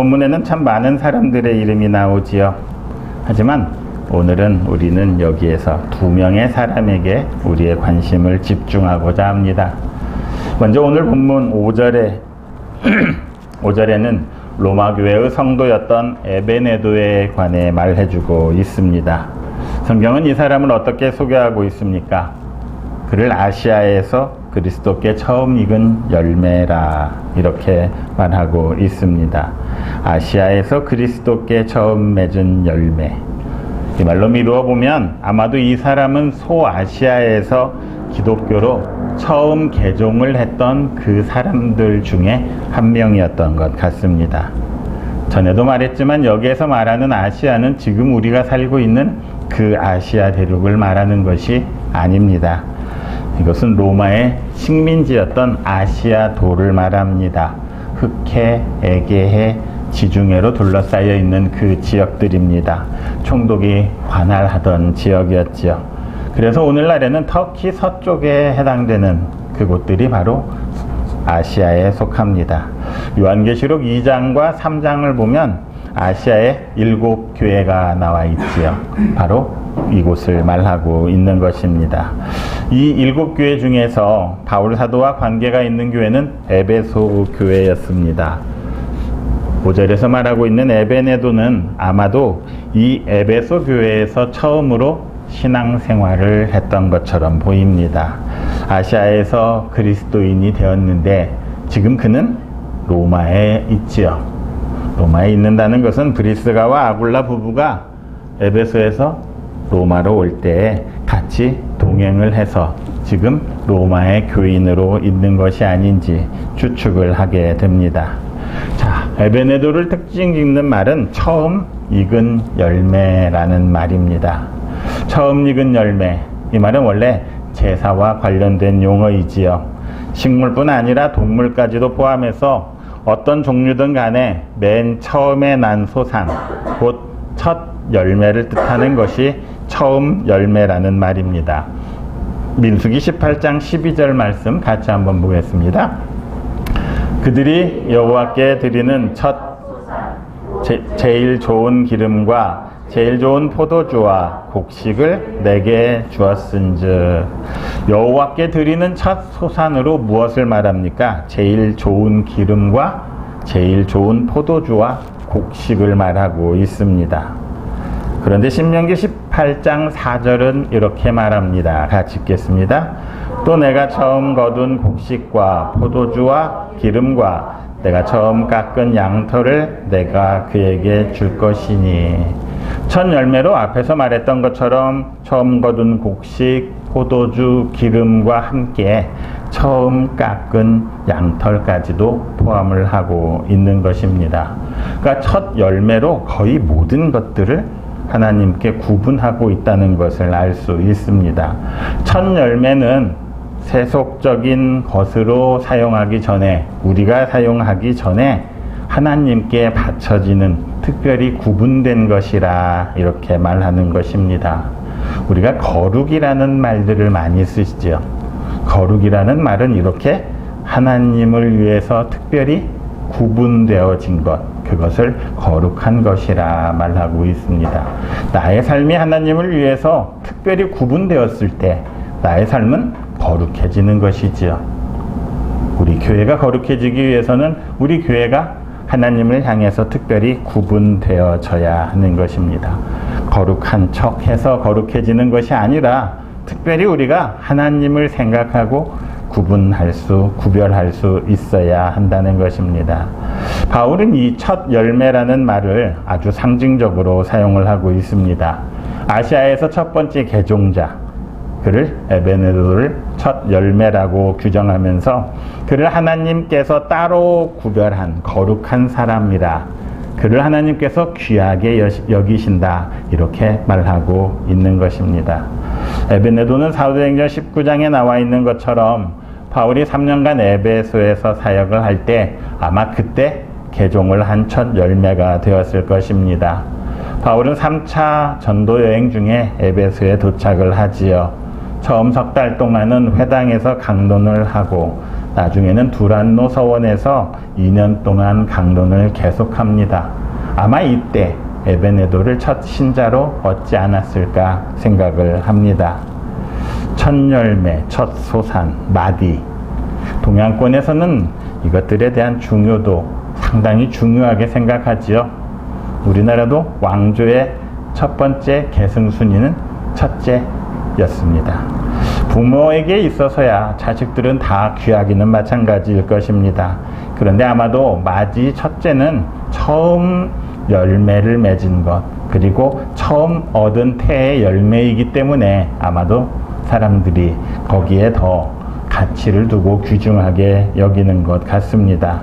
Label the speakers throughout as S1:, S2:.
S1: 본문에는 참 많은 사람들의 이름이 나오지요. 하지만 오늘은 우리는 여기에서 2명의 사람에게 우리의 관심을 집중하고자 합니다. 먼저 오늘 본문 5절에는 로마 교회의 성도였던 에베네도에 관해 말해주고 있습니다. 성경은 이 사람을 어떻게 소개하고 있습니까? 그를 아시아에서 그리스도께 처음 익은 열매라 이렇게 말하고 있습니다. 아시아에서 그리스도께 처음 맺은 열매. 이 말로 미루어 보면 아마도 이 사람은 소아시아에서 기독교로 처음 개종을 했던 그 사람들 중에 한 명이었던 것 같습니다. 전에도 말했지만 여기에서 말하는 아시아는 지금 우리가 살고 있는 그 아시아 대륙을 말하는 것이 아닙니다. 이것은 로마의 식민지였던 아시아도를 말합니다. 흑해, 에게해, 지중해로 둘러싸여 있는 그 지역들입니다. 총독이 관할하던 지역이었지요. 그래서 오늘날에는 터키 서쪽에 해당되는 그곳들이 바로 아시아에 속합니다. 요한계시록 2장과 3장을 보면 아시아에 7교회가 나와 있지요. 바로 이곳을 말하고 있는 것입니다. 이 7교회 중에서 바울 사도와 관계가 있는 교회는 에베소 교회였습니다. 5절에서 말하고 있는 에베네도는 아마도 이 에베소 교회에서 처음으로 신앙생활을 했던 것처럼 보입니다. 아시아에서 그리스도인이 되었는데 지금 그는 로마에 있지요. 로마에 있는다는 것은 브리스가와 아굴라 부부가 에베소에서 로마로 올 때에 같이 동행을 해서 지금 로마의 교인으로 있는 것이 아닌지 추측을 하게 됩니다. 자, 에베네도를 특징 짓는 말은 처음 익은 열매라는 말입니다. 처음 익은 열매, 이 말은 원래 제사와 관련된 용어이지요. 식물뿐 아니라 동물까지도 포함해서 어떤 종류든 간에 맨 처음에 난 소산, 곧 첫 열매를 뜻하는 것이 처음 열매라는 말입니다. 민수기 18장 12절 말씀 같이 한번 보겠습니다. 그들이 여호와께 드리는 첫 제일 좋은 기름과 제일 좋은 포도주와 곡식을 내게 주었은즉. 여호와께 드리는 첫 소산으로 무엇을 말합니까? 제일 좋은 기름과 제일 좋은 포도주와 곡식을 말하고 있습니다. 그런데 신명기 18장 4절은 이렇게 말합니다. 같이 읽겠습니다. 또 내가 처음 거둔 곡식과 포도주와 기름과 내가 처음 깎은 양털을 내가 그에게 줄 것이니. 첫 열매로 앞에서 말했던 것처럼 처음 거둔 곡식, 포도주, 기름과 함께 처음 깎은 양털까지도 포함을 하고 있는 것입니다. 그러니까 첫 열매로 거의 모든 것들을 하나님께 구분하고 있다는 것을 알 수 있습니다. 첫 열매는 세속적인 것으로 사용하기 전에, 우리가 사용하기 전에 하나님께 바쳐지는 특별히 구분된 것이라 이렇게 말하는 것입니다. 우리가 거룩이라는 말들을 많이 쓰시죠. 거룩이라는 말은 이렇게 하나님을 위해서 특별히 구분되어진 것, 그것을 거룩한 것이라 말하고 있습니다. 나의 삶이 하나님을 위해서 특별히 구분되었을 때 나의 삶은 거룩해지는 것이지요. 우리 교회가 거룩해지기 위해서는 우리 교회가 하나님을 향해서 특별히 구분되어져야 하는 것입니다. 거룩한 척해서 거룩해지는 것이 아니라 특별히 우리가 하나님을 생각하고 구별할 수 있어야 한다는 것입니다. 바울은 이 첫 열매라는 말을 아주 상징적으로 사용을 하고 있습니다. 아시아에서 첫 번째 개종자, 그를 에베네도를 첫 열매라고 규정하면서 그를 하나님께서 따로 구별한 거룩한 사람이라, 그를 하나님께서 귀하게 여기신다, 이렇게 말하고 있는 것입니다. 에베네도는 사도행전 19장에 나와 있는 것처럼 바울이 3년간 에베소에서 사역을 할 때 아마 그때 개종을 한 첫 열매가 되었을 것입니다. 바울은 3차 전도 여행 중에 에베소에 도착을 하지요. 처음 석 달 동안은 회당에서 강론을 하고 나중에는 두란노 서원에서 2년 동안 강론을 계속합니다. 아마 이때 에베네도를 첫 신자로 얻지 않았을까 생각을 합니다. 첫 열매, 첫 소산, 마디. 동양권에서는 이것들에 대한 중요도 상당히 중요하게 생각하지요. 우리나라도 왕조의 첫 번째 계승순위는 첫째였습니다. 부모에게 있어서야 자식들은 다 귀하기는 마찬가지일 것입니다. 그런데 아마도 마디 첫째는 처음 열매를 맺은 것, 그리고 처음 얻은 태의 열매이기 때문에 아마도 사람들이 거기에 더 가치를 두고 귀중하게 여기는 것 같습니다.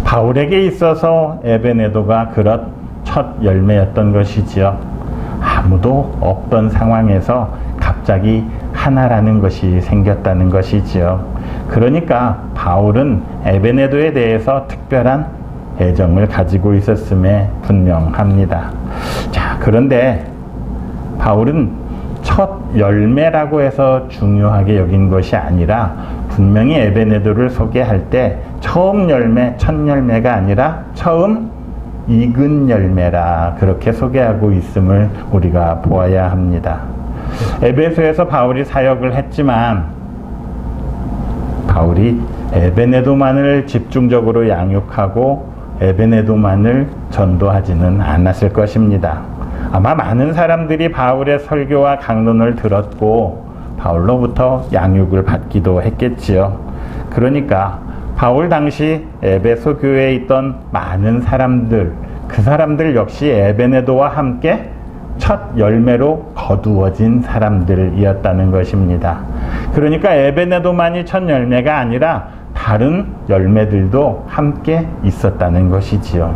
S1: 바울에게 있어서 에베네도가 그런 첫 열매였던 것이지요. 아무도 없던 상황에서 갑자기 하나라는 것이 생겼다는 것이지요. 그러니까 바울은 에베네도에 대해서 특별한 애정을 가지고 있었음에 분명합니다. 자, 그런데 바울은 첫 열매라고 해서 중요하게 여긴 것이 아니라 분명히 에베네도를 소개할 때 처음 열매, 첫 열매가 아니라 처음 익은 열매라 그렇게 소개하고 있음을 우리가 보아야 합니다. 에베소에서 바울이 사역을 했지만 바울이 에베네도만을 집중적으로 양육하고 에베네도만을 전도하지는 않았을 것입니다. 아마 많은 사람들이 바울의 설교와 강론을 들었고 바울로부터 양육을 받기도 했겠지요. 그러니까 바울 당시 에베소 교회에 있던 많은 사람들, 그 사람들 역시 에베네도와 함께 첫 열매로 거두어진 사람들이었다는 것입니다. 그러니까 에베네도만이 첫 열매가 아니라 다른 열매들도 함께 있었다는 것이지요.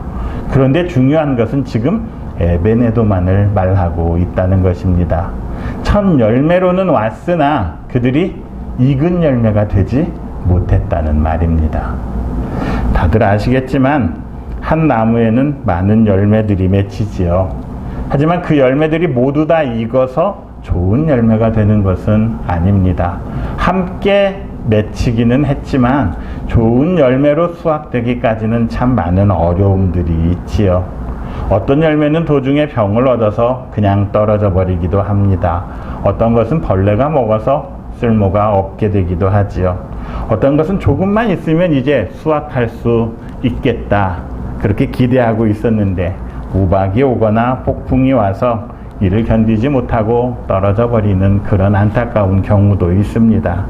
S1: 그런데 중요한 것은 지금 에베네도만을 말하고 있다는 것입니다. 첫 열매로는 왔으나 그들이 익은 열매가 되지 못했다는 말입니다. 다들 아시겠지만 한 나무에는 많은 열매들이 맺히지요. 하지만 그 열매들이 모두 다 익어서 좋은 열매가 되는 것은 아닙니다. 함께 맺히기는 했지만 좋은 열매로 수확되기까지는 참 많은 어려움들이 있지요. 어떤 열매는 도중에 병을 얻어서 그냥 떨어져 버리기도 합니다. 어떤 것은 벌레가 먹어서 쓸모가 없게 되기도 하지요. 어떤 것은 조금만 있으면 이제 수확할 수 있겠다 그렇게 기대하고 있었는데 우박이 오거나 폭풍이 와서 이를 견디지 못하고 떨어져 버리는 그런 안타까운 경우도 있습니다.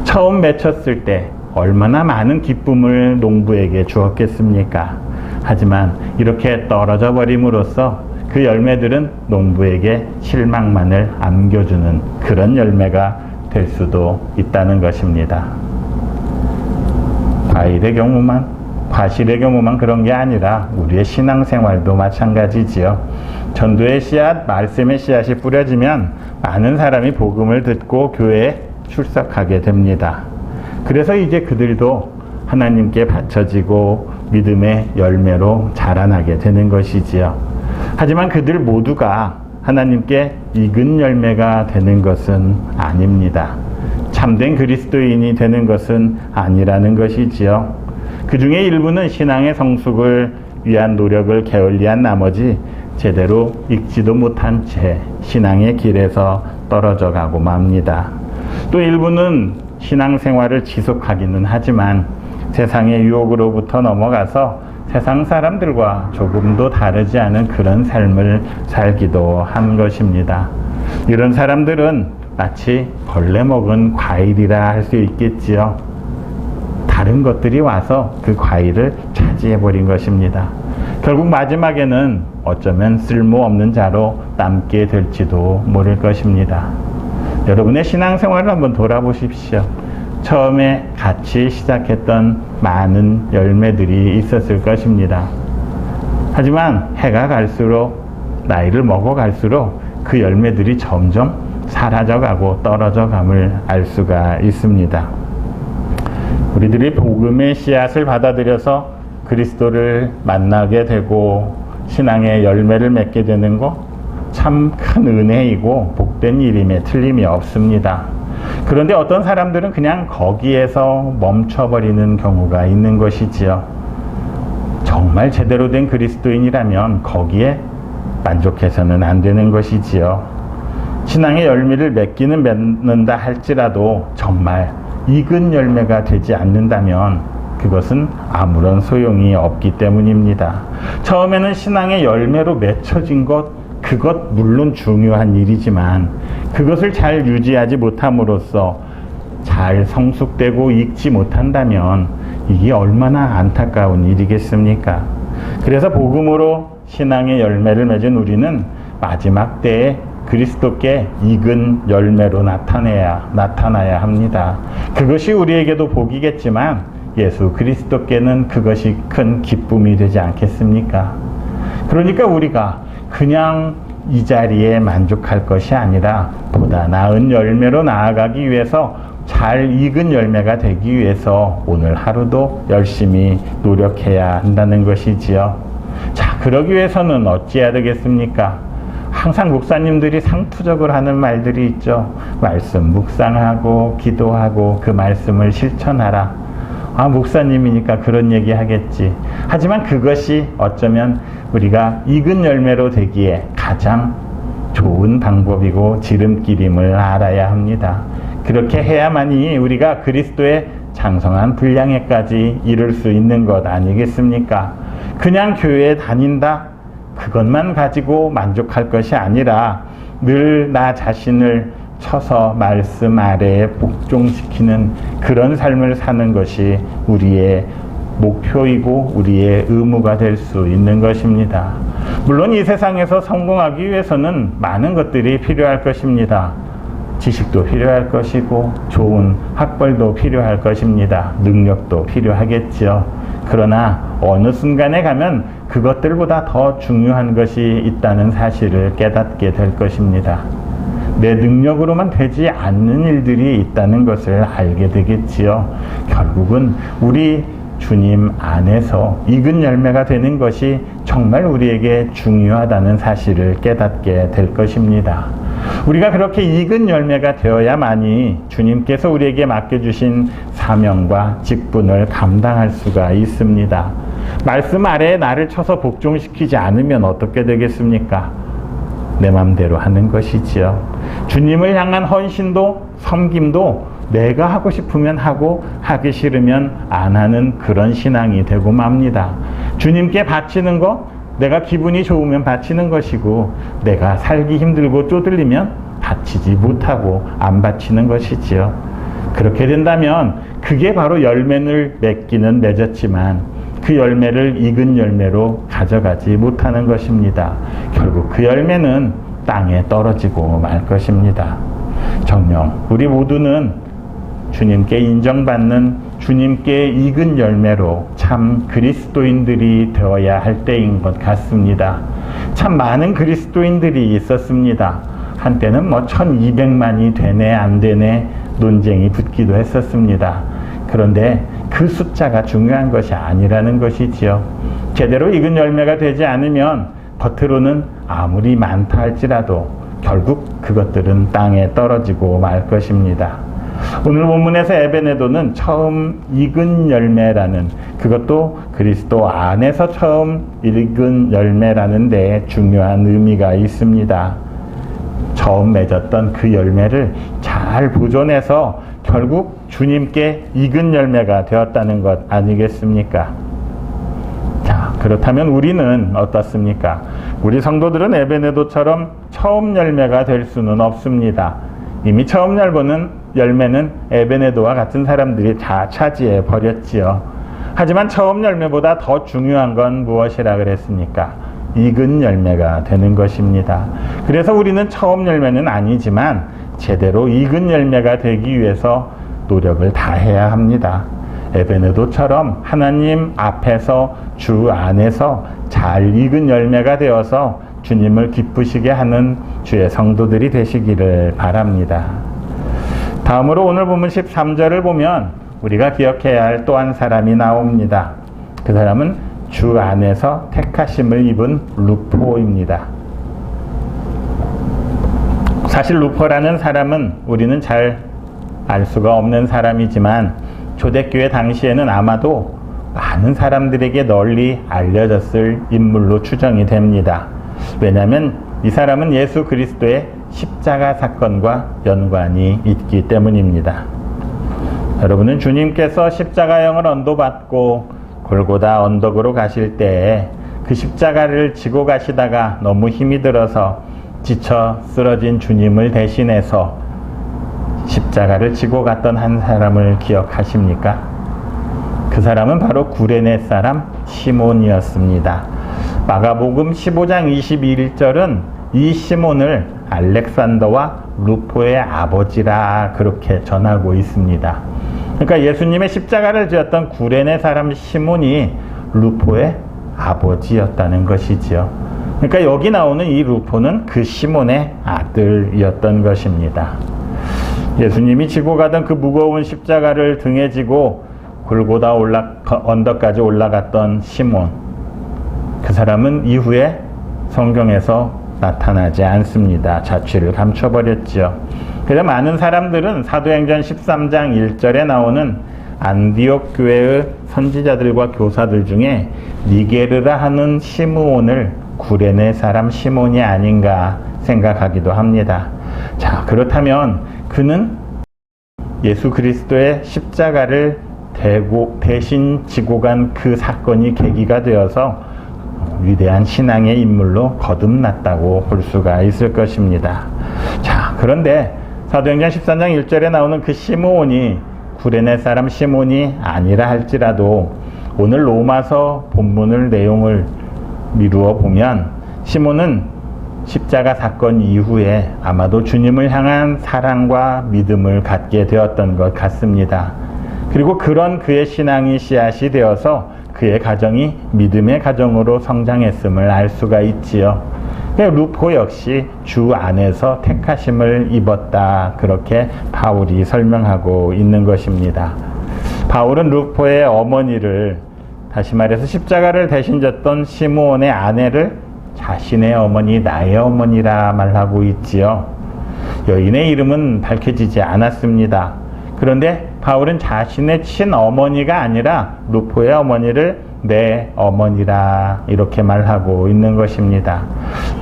S1: 처음 맺혔을 때 얼마나 많은 기쁨을 농부에게 주었겠습니까? 하지만 이렇게 떨어져 버림으로써 그 열매들은 농부에게 실망만을 안겨주는 그런 열매가 될 수도 있다는 것입니다. 과실의 경우만 그런 게 아니라 우리의 신앙생활도 마찬가지지요. 전도의 씨앗, 말씀의 씨앗이 뿌려지면 많은 사람이 복음을 듣고 교회에 출석하게 됩니다. 그래서 이제 그들도 하나님께 바쳐지고 믿음의 열매로 자라나게 되는 것이지요. 하지만 그들 모두가 하나님께 익은 열매가 되는 것은 아닙니다. 참된 그리스도인이 되는 것은 아니라는 것이지요. 그 중에 일부는 신앙의 성숙을 위한 노력을 게을리한 나머지 제대로 읽지도 못한 채 신앙의 길에서 떨어져 가고 맙니다. 또 일부는 신앙생활을 지속하기는 하지만 세상의 유혹으로부터 넘어가서 세상 사람들과 조금도 다르지 않은 그런 삶을 살기도 한 것입니다. 이런 사람들은 마치 벌레 먹은 과일이라 할 수 있겠지요. 다른 것들이 와서 그 과일을 차지해버린 것입니다. 결국 마지막에는 어쩌면 쓸모없는 자로 남게 될지도 모를 것입니다. 여러분의 신앙생활을 한번 돌아보십시오. 처음에 같이 시작했던 많은 열매들이 있었을 것입니다. 하지만 해가 갈수록 나이를 먹어갈수록 그 열매들이 점점 사라져가고 떨어져감을 알 수가 있습니다. 우리들이 복음의 씨앗을 받아들여서 그리스도를 만나게 되고 신앙의 열매를 맺게 되는 것 참 큰 은혜이고 복된 일임에 틀림이 없습니다. 그런데 어떤 사람들은 그냥 거기에서 멈춰버리는 경우가 있는 것이지요. 정말 제대로 된 그리스도인이라면 거기에 만족해서는 안 되는 것이지요. 신앙의 열매를 맺는다 할지라도 정말 익은 열매가 되지 않는다면 그것은 아무런 소용이 없기 때문입니다. 처음에는 신앙의 열매로 맺혀진 그것 물론 중요한 일이지만 그것을 잘 유지하지 못함으로써 잘 성숙되고 익지 못한다면 이게 얼마나 안타까운 일이겠습니까? 그래서 복음으로 신앙의 열매를 맺은 우리는 마지막 때에 그리스도께 익은 열매로 나타나야 합니다. 그것이 우리에게도 복이겠지만 예수 그리스도께는 그것이 큰 기쁨이 되지 않겠습니까? 그러니까 우리가 그냥 이 자리에 만족할 것이 아니라 보다 나은 열매로 나아가기 위해서 잘 익은 열매가 되기 위해서 오늘 하루도 열심히 노력해야 한다는 것이지요. 자, 그러기 위해서는 어찌해야 되겠습니까? 항상 목사님들이 상투적으로 하는 말들이 있죠. 말씀 묵상하고 기도하고 그 말씀을 실천하라. 아, 목사님이니까 그런 얘기 하겠지. 하지만 그것이 어쩌면 우리가 익은 열매로 되기에 가장 좋은 방법이고 지름길임을 알아야 합니다. 그렇게 해야만이 우리가 그리스도의 장성한 분량에까지 이룰 수 있는 것 아니겠습니까? 그냥 교회에 다닌다? 그것만 가지고 만족할 것이 아니라 늘 나 자신을 쳐서 말씀 아래에 복종시키는 그런 삶을 사는 것이 우리의 목표이고 우리의 의무가 될 수 있는 것입니다. 물론 이 세상에서 성공하기 위해서는 많은 것들이 필요할 것입니다. 지식도 필요할 것이고 좋은 학벌도 필요할 것입니다. 능력도 필요하겠지요. 그러나 어느 순간에 가면 그것들보다 더 중요한 것이 있다는 사실을 깨닫게 될 것입니다. 내 능력으로만 되지 않는 일들이 있다는 것을 알게 되겠지요. 결국은 우리 주님 안에서 익은 열매가 되는 것이 정말 우리에게 중요하다는 사실을 깨닫게 될 것입니다. 우리가 그렇게 익은 열매가 되어야만이 주님께서 우리에게 맡겨주신 사명과 직분을 감당할 수가 있습니다. 말씀 아래에 나를 쳐서 복종시키지 않으면 어떻게 되겠습니까? 내 맘대로 하는 것이지요. 주님을 향한 헌신도 섬김도 내가 하고 싶으면 하고 하기 싫으면 안 하는 그런 신앙이 되고 맙니다. 주님께 바치는 것, 내가 기분이 좋으면 바치는 것이고 내가 살기 힘들고 쪼들리면 바치지 못하고 안 바치는 것이지요. 그렇게 된다면 그게 바로 열매를 맺기는 맺었지만 그 열매를 익은 열매로 가져가지 못하는 것입니다. 결국 그 열매는 땅에 떨어지고 말 것입니다. 정녕 우리 모두는 주님께 인정받는 주님께 익은 열매로 참 그리스도인들이 되어야 할 때인 것 같습니다. 참 많은 그리스도인들이 있었습니다. 한때는 1200만이 되네 안 되네 논쟁이 붙기도 했었습니다. 그런데 그 숫자가 중요한 것이 아니라는 것이지요. 제대로 익은 열매가 되지 않으면 겉으로는 아무리 많다 할지라도 결국 그것들은 땅에 떨어지고 말 것입니다. 오늘 본문에서 에베네도는 처음 익은 열매라는, 그것도 그리스도 안에서 처음 익은 열매라는 데 중요한 의미가 있습니다. 처음 맺었던 그 열매를 잘 보존해서 결국 주님께 익은 열매가 되었다는 것 아니겠습니까? 자, 그렇다면 우리는 어떻습니까? 우리 성도들은 에베네도처럼 처음 열매가 될 수는 없습니다. 이미 처음 열매는 에베네도와 같은 사람들이 다 차지해 버렸지요. 하지만 처음 열매보다 더 중요한 건 무엇이라 그랬습니까? 익은 열매가 되는 것입니다. 그래서 우리는 처음 열매는 아니지만 제대로 익은 열매가 되기 위해서 노력을 다해야 합니다. 에베네도처럼 하나님 앞에서 주 안에서 잘 익은 열매가 되어서 주님을 기쁘시게 하는 주의 성도들이 되시기를 바랍니다. 다음으로 오늘 본문 13절을 보면 우리가 기억해야 할 또 한 사람이 나옵니다. 그 사람은 주 안에서 택하심을 입은 루포입니다. 사실 루포라는 사람은 우리는 잘 알 수가 없는 사람이지만 초대교회 당시에는 아마도 많은 사람들에게 널리 알려졌을 인물로 추정이 됩니다. 왜냐하면 이 사람은 예수 그리스도의 십자가 사건과 연관이 있기 때문입니다. 여러분은 주님께서 십자가형을 언도받고 골고다 언덕으로 가실 때에 그 십자가를 지고 가시다가 너무 힘이 들어서 지쳐 쓰러진 주님을 대신해서 십자가를 지고 갔던 한 사람을 기억하십니까? 그 사람은 바로 구레네 사람 시몬이었습니다. 마가복음 15장 21절은 이 시몬을 알렉산더와 루포의 아버지라 그렇게 전하고 있습니다. 그러니까 예수님의 십자가를 지었던 구레네 사람 시몬이 루포의 아버지였다는 것이지요. 그러니까 여기 나오는 이 루포는 그 시몬의 아들이었던 것입니다. 예수님이 지고 가던 그 무거운 십자가를 등에 지고 골고다 언덕까지 올라갔던 시몬, 그 사람은 이후에 성경에서 나타나지 않습니다. 자취를 감춰버렸지요. 그래서 많은 사람들은 사도행전 13장 1절에 나오는 안디옥 교회의 선지자들과 교사들 중에 니게르라 하는 시므온을 구레네 사람 시몬이 아닌가 생각하기도 합니다. 자, 그렇다면 그는 예수 그리스도의 십자가를 대신 지고 간 그 사건이 계기가 되어서 위대한 신앙의 인물로 거듭났다고 볼 수가 있을 것입니다. 자, 그런데 사도행전 13장 1절에 나오는 그 시므온이 구레네 사람 시몬이 아니라 할지라도 오늘 로마서 본문을 내용을 미루어 보면 시몬은 십자가 사건 이후에 아마도 주님을 향한 사랑과 믿음을 갖게 되었던 것 같습니다. 그리고 그런 그의 신앙이 씨앗이 되어서 그의 가정이 믿음의 가정으로 성장했음을 알 수가 있지요. 루포 역시 주 안에서 택하심을 입었다, 그렇게 바울이 설명하고 있는 것입니다. 바울은 루포의 어머니를, 다시 말해서 십자가를 대신 졌던 시므온의 아내를 자신의 어머니, 나의 어머니라 말하고 있지요. 여인의 이름은 밝혀지지 않았습니다. 그런데 바울은 자신의 친어머니가 아니라 루포의 어머니를 내 어머니라 이렇게 말하고 있는 것입니다.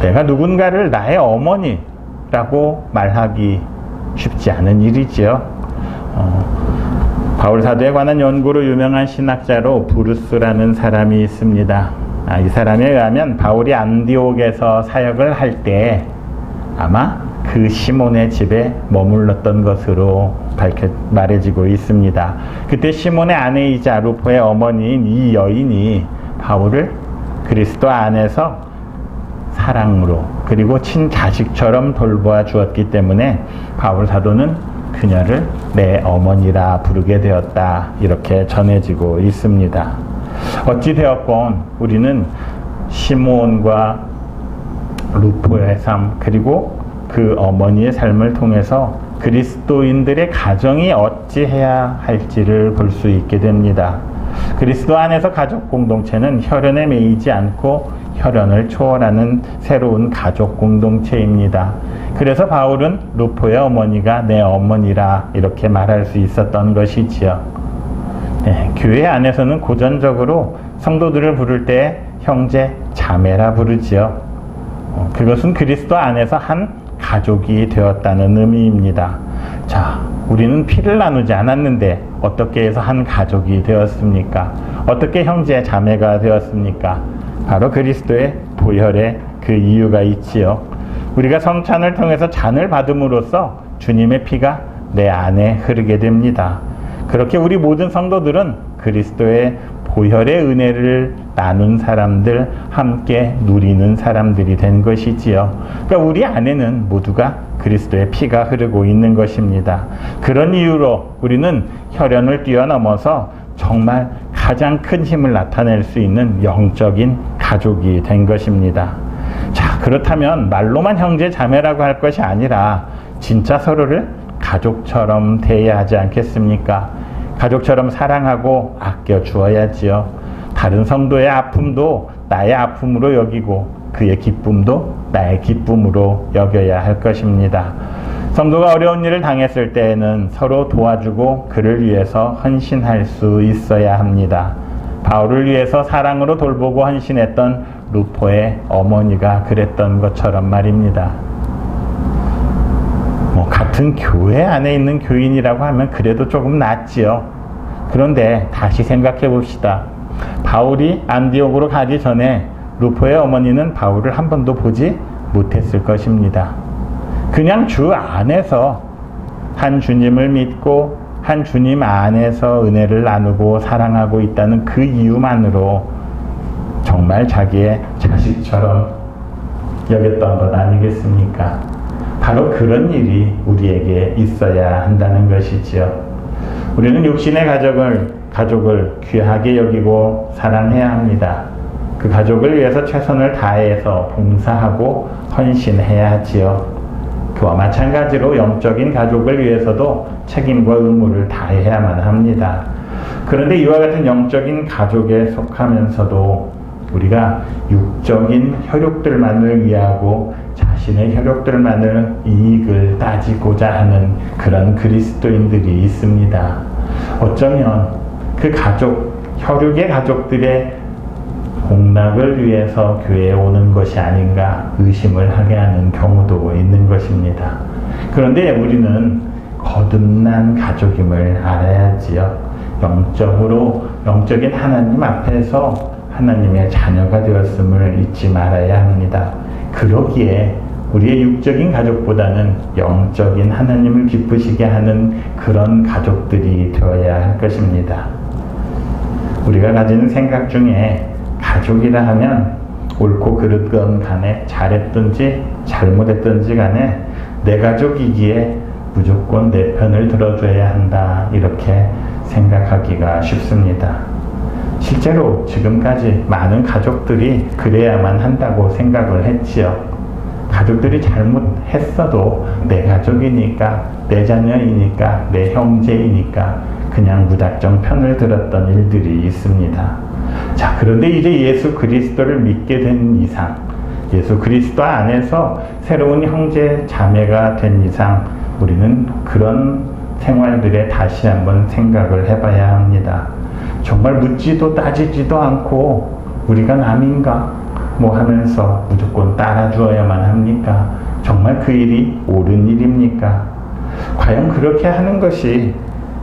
S1: 내가 누군가를 나의 어머니라고 말하기 쉽지 않은 일이지요. 바울 사도에 관한 연구로 유명한 신학자로 부르스라는 사람이 있습니다. 이 사람에 의하면 바울이 안디옥에서 사역을 할 때 아마 그 시몬의 집에 머물렀던 것으로 말해지고 있습니다. 그때 시몬의 아내이자 루포의 어머니인 이 여인이 바울을 그리스도 안에서 사랑으로 그리고 친자식처럼 돌보아 주었기 때문에 바울 사도는 그녀를 내 어머니라 부르게 되었다, 이렇게 전해지고 있습니다. 어찌 되었건 우리는 시몬과 루포의 삶 그리고 그 어머니의 삶을 통해서 그리스도인들의 가정이 어찌해야 할지를 볼 수 있게 됩니다. 그리스도 안에서 가족 공동체는 혈연에 매이지 않고 혈연을 초월하는 새로운 가족 공동체입니다. 그래서 바울은 루포의 어머니가 내 어머니라 이렇게 말할 수 있었던 것이지요. 교회 안에서는 고전적으로 성도들을 부를 때 형제, 자매라 부르지요. 그것은 그리스도 안에서 한 가족이 되었다는 의미입니다. 자, 우리는 피를 나누지 않았는데 어떻게 해서 한 가족이 되었습니까? 어떻게 형제, 자매가 되었습니까? 바로 그리스도의 보혈에 그 이유가 있지요. 우리가 성찬을 통해서 잔을 받음으로써 주님의 피가 내 안에 흐르게 됩니다. 그렇게 우리 모든 성도들은 그리스도의 보혈의 은혜를 나눈 사람들, 함께 누리는 사람들이 된 것이지요. 그러니까 우리 안에는 모두가 그리스도의 피가 흐르고 있는 것입니다. 그런 이유로 우리는 혈연을 뛰어넘어서 정말 가장 큰 힘을 나타낼 수 있는 영적인 가족이 된 것입니다. 자, 그렇다면 말로만 형제 자매라고 할 것이 아니라 진짜 서로를 가족처럼 대해야 하지 않겠습니까? 가족처럼 사랑하고 아껴 주어야지요. 다른 성도의 아픔도 나의 아픔으로 여기고 그의 기쁨도 나의 기쁨으로 여겨야 할 것입니다. 성도가 어려운 일을 당했을 때에는 서로 도와주고 그를 위해서 헌신할 수 있어야 합니다. 바울을 위해서 사랑으로 돌보고 헌신했던 루포의 어머니가 그랬던 것처럼 말입니다. 같은 교회 안에 있는 교인이라고 하면 그래도 조금 낫지요. 그런데 다시 생각해 봅시다. 바울이 안디옥으로 가기 전에 루포의 어머니는 바울을 한 번도 보지 못했을 것입니다. 그냥 주 안에서 한 주님을 믿고 한 주님 안에서 은혜를 나누고 사랑하고 있다는 그 이유만으로 정말 자기의 자식처럼 여겼던 것 아니겠습니까? 바로 그런 일이 우리에게 있어야 한다는 것이지요. 우리는 육신의 가족을 귀하게 여기고 사랑해야 합니다. 그 가족을 위해서 최선을 다해서 봉사하고 헌신해야 하지요. 그와 마찬가지로 영적인 가족을 위해서도 책임과 의무를 다해야만 합니다. 그런데 이와 같은 영적인 가족에 속하면서도 우리가 육적인 혈육들만을 위하고 자신의 혈육들만을 이익을 따지고자 하는 그런 그리스도인들이 있습니다. 어쩌면 그 혈육의 가족들의 공락을 위해서 교회에 오는 것이 아닌가 의심을 하게 하는 경우도 있는 것입니다. 그런데 우리는 거듭난 가족임을 알아야지요. 영적인 하나님 앞에서 하나님의 자녀가 되었음을 잊지 말아야 합니다. 그러기에 우리의 육적인 가족보다는 영적인 하나님을 기쁘시게 하는 그런 가족들이 되어야 할 것입니다. 우리가 가지는 생각 중에 가족이라 하면 옳고 그르건 간에 잘했든지 잘못했든지 간에 내 가족이기에 무조건 내 편을 들어줘야 한다, 이렇게 생각하기가 쉽습니다. 실제로 지금까지 많은 가족들이 그래야만 한다고 생각을 했지요. 가족들이 잘못했어도 내 가족이니까, 내 자녀이니까, 내 형제이니까 그냥 무작정 편을 들었던 일들이 있습니다. 자, 그런데 이제 예수 그리스도를 믿게 된 이상, 예수 그리스도 안에서 새로운 형제 자매가 된 이상 우리는 그런 생활들에 다시 한번 생각을 해봐야 합니다. 정말 묻지도 따지지도 않고 우리가 남인가 하면서 무조건 따라주어야만 합니까? 정말 그 일이 옳은 일입니까? 과연 그렇게 하는 것이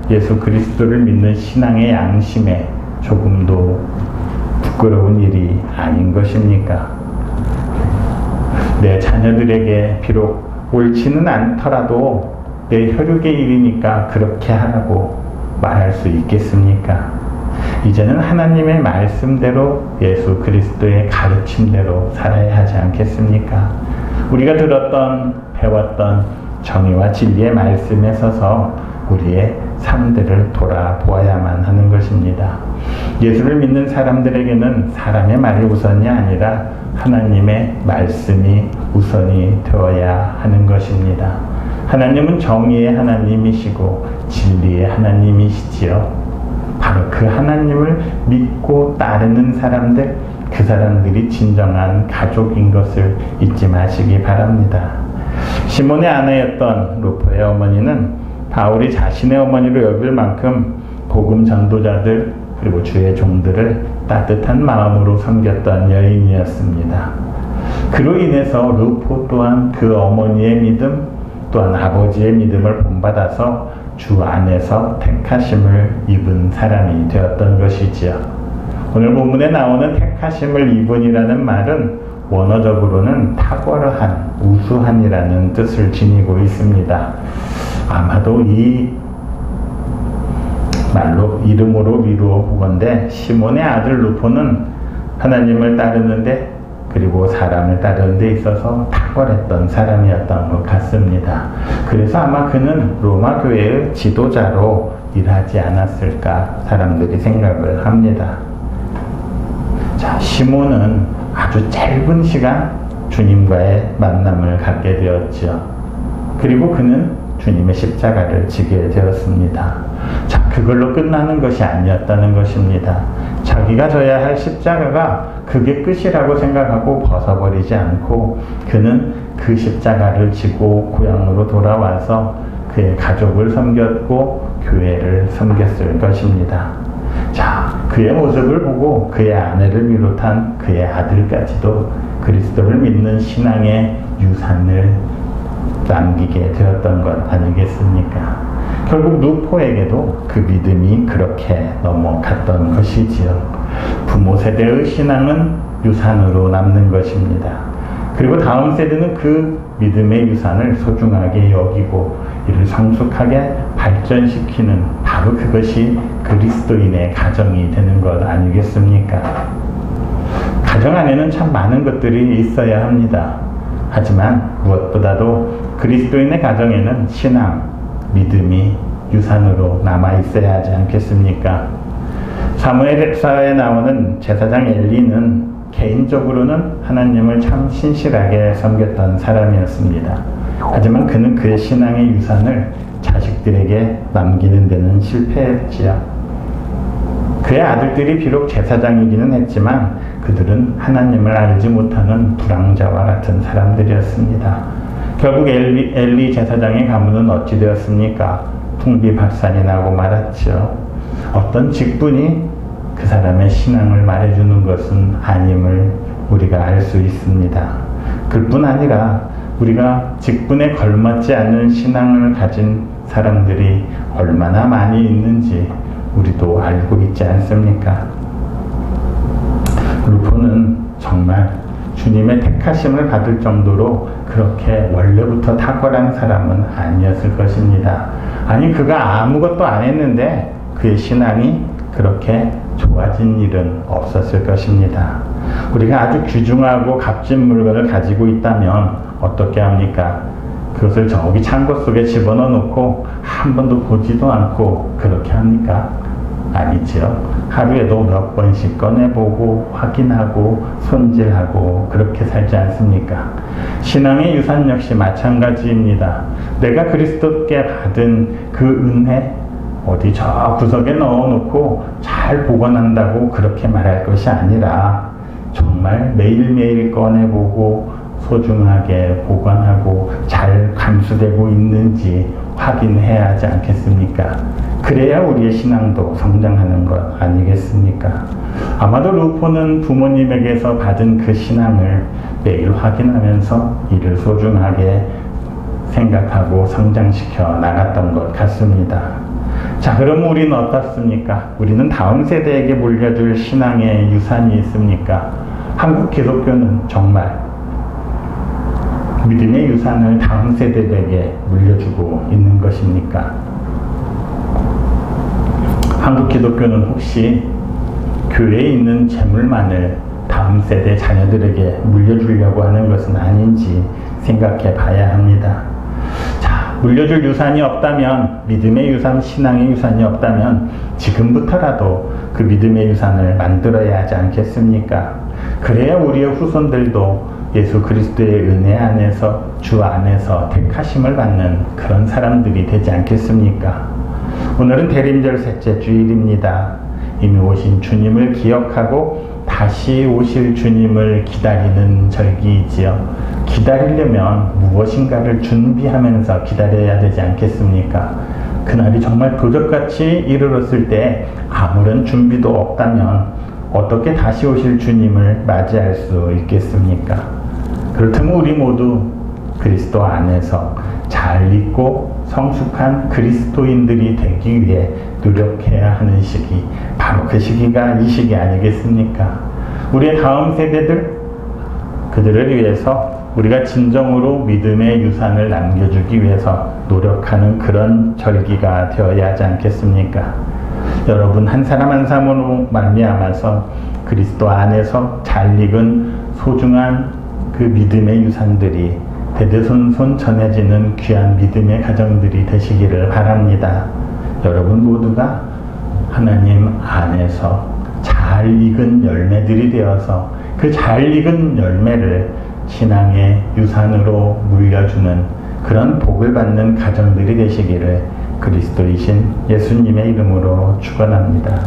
S1: 예수 그리스도를 믿는 신앙의 양심에 조금도 부끄러운 일이 아닌 것입니까? 내 자녀들에게 비록 옳지는 않더라도 내 혈육의 일이니까 그렇게 하라고 말할 수 있겠습니까? 이제는 하나님의 말씀대로 예수 그리스도의 가르침대로 살아야 하지 않겠습니까? 우리가 들었던, 배웠던 정의와 진리의 말씀에 서서 우리의 삶들을 돌아보아야만 하는 것입니다. 예수를 믿는 사람들에게는 사람의 말이 우선이 아니라 하나님의 말씀이 우선이 되어야 하는 것입니다. 하나님은 정의의 하나님이시고 진리의 하나님이시지요. 바로 그 하나님을 믿고 따르는 사람들, 그 사람들이 진정한 가족인 것을 잊지 마시기 바랍니다. 시몬의 아내였던 루포의 어머니는 바울이 자신의 어머니로 여길 만큼 복음 전도자들 그리고 주의 종들을 따뜻한 마음으로 섬겼던 여인이었습니다. 그로 인해서 루포 또한 그 어머니의 믿음 또한 아버지의 믿음을 본받아서 주 안에서 택하심을 입은 사람이 되었던 것이지요. 오늘 본문에 나오는 택하심을 입은이라는 말은 원어적으로는 탁월한, 우수한이라는 뜻을 지니고 있습니다. 아마도 이 말로 이름으로 미루어 보건대 시몬의 아들 루포는 하나님을 따르는데 그리고 사람을 따르는 데 있어서 탁월했던 사람이었던 것 같습니다. 그래서 아마 그는 로마 교회의 지도자로 일하지 않았을까 사람들이 생각을 합니다. 자, 시몬은 아주 짧은 시간 주님과의 만남을 갖게 되었죠. 그리고 그는 주님의 십자가를 지게 되었습니다. 자, 그걸로 끝나는 것이 아니었다는 것입니다. 자기가 져야 할 십자가가 그게 끝이라고 생각하고 벗어버리지 않고 그는 그 십자가를 지고 고향으로 돌아와서 그의 가족을 섬겼고 교회를 섬겼을 것입니다. 자, 그 그의 모습을 보고 그의 아내를 비롯한 그의 아들까지도 그리스도를 믿는 신앙의 유산을 남기게 되었던 것 아니겠습니까? 결국 루포에게도 그 믿음이 그렇게 넘어갔던 것이지요. 부모 세대의 신앙은 유산으로 남는 것입니다. 그리고 다음 세대는 그 믿음의 유산을 소중하게 여기고 이를 성숙하게 발전시키는 바로 그것이 그리스도인의 가정이 되는 것 아니겠습니까? 가정 안에는 참 많은 것들이 있어야 합니다. 하지만 무엇보다도 그리스도인의 가정에는 신앙, 믿음이 유산으로 남아 있어야 하지 않겠습니까? 사무엘사에 나오는 제사장 엘리는 개인적으로는 하나님을 참 신실하게 섬겼던 사람이었습니다. 하지만 그는 그의 신앙의 유산을 자식들에게 남기는 데는 실패했지요. 그의 아들들이 비록 제사장이기는 했지만 그들은 하나님을 알지 못하는 불황자와 같은 사람들이었습니다. 결국 엘리 제사장의 가문은 어찌 되었습니까? 풍비박산이 나고 말았죠. 어떤 직분이 그 사람의 신앙을 말해주는 것은 아님을 우리가 알 수 있습니다. 그뿐 아니라 우리가 직분에 걸맞지 않는 신앙을 가진 사람들이 얼마나 많이 있는지 우리도 알고 있지 않습니까? 루포는 정말 주님의 택하심을 받을 정도로 그렇게 원래부터 탁월한 사람은 아니었을 것입니다. 아니, 그가 아무것도 안 했는데 그의 신앙이 그렇게 좋아진 일은 없었을 것입니다. 우리가 아주 귀중하고 값진 물건을 가지고 있다면 어떻게 합니까? 그것을 저기 창고 속에 집어넣어 놓고 한 번도 보지도 않고 그렇게 합니까? 아니지요. 하루에도 몇 번씩 꺼내보고 확인하고 손질하고 그렇게 살지 않습니까? 신앙의 유산 역시 마찬가지입니다. 내가 그리스도께 받은 그 은혜 어디 저 구석에 넣어놓고 잘 보관한다고 그렇게 말할 것이 아니라 정말 매일매일 꺼내보고 소중하게 보관하고 잘 감수되고 있는지 확인해야 하지 않겠습니까? 그래야 우리의 신앙도 성장하는 것 아니겠습니까? 아마도 루포는 부모님에게서 받은 그 신앙을 매일 확인하면서 이를 소중하게 생각하고 성장시켜 나갔던 것 같습니다. 자, 그럼 우리는 어떻습니까? 우리는 다음 세대에게 물려줄 신앙의 유산이 있습니까? 한국 기독교는 정말 믿음의 유산을 다음 세대에게 물려주고 있는 것입니까? 한국 기독교는 혹시 교회에 있는 재물만을 다음 세대 자녀들에게 물려주려고 하는 것은 아닌지 생각해 봐야 합니다. 자, 물려줄 유산이 없다면, 믿음의 유산, 신앙의 유산이 없다면 지금부터라도 그 믿음의 유산을 만들어야 하지 않겠습니까? 그래야 우리의 후손들도 예수 그리스도의 은혜 안에서, 주 안에서 택하심을 받는 그런 사람들이 되지 않겠습니까? 오늘은 대림절 셋째 주일입니다. 이미 오신 주님을 기억하고 다시 오실 주님을 기다리는 절기이지요. 기다리려면 무엇인가를 준비하면서 기다려야 되지 않겠습니까? 그날이 정말 도적같이 이르렀을 때 아무런 준비도 없다면 어떻게 다시 오실 주님을 맞이할 수 있겠습니까? 그렇다면 우리 모두 그리스도 안에서 잘 있고 성숙한 그리스도인들이 되기 위해 노력해야 하는 시기, 바로 그 시기가 이 시기 아니겠습니까? 우리의 다음 세대들, 그들을 위해서 우리가 진정으로 믿음의 유산을 남겨주기 위해서 노력하는 그런 절기가 되어야 하지 않겠습니까? 여러분 한 사람 한 사람으로 말미암아서 그리스도 안에서 잘 익은 소중한 그 믿음의 유산들이 대대손손 전해지는 귀한 믿음의 가정들이 되시기를 바랍니다. 여러분 모두가 하나님 안에서 잘 익은 열매들이 되어서 그 잘 익은 열매를 신앙의 유산으로 물려주는 그런 복을 받는 가정들이 되시기를 그리스도이신 예수님의 이름으로 축원합니다.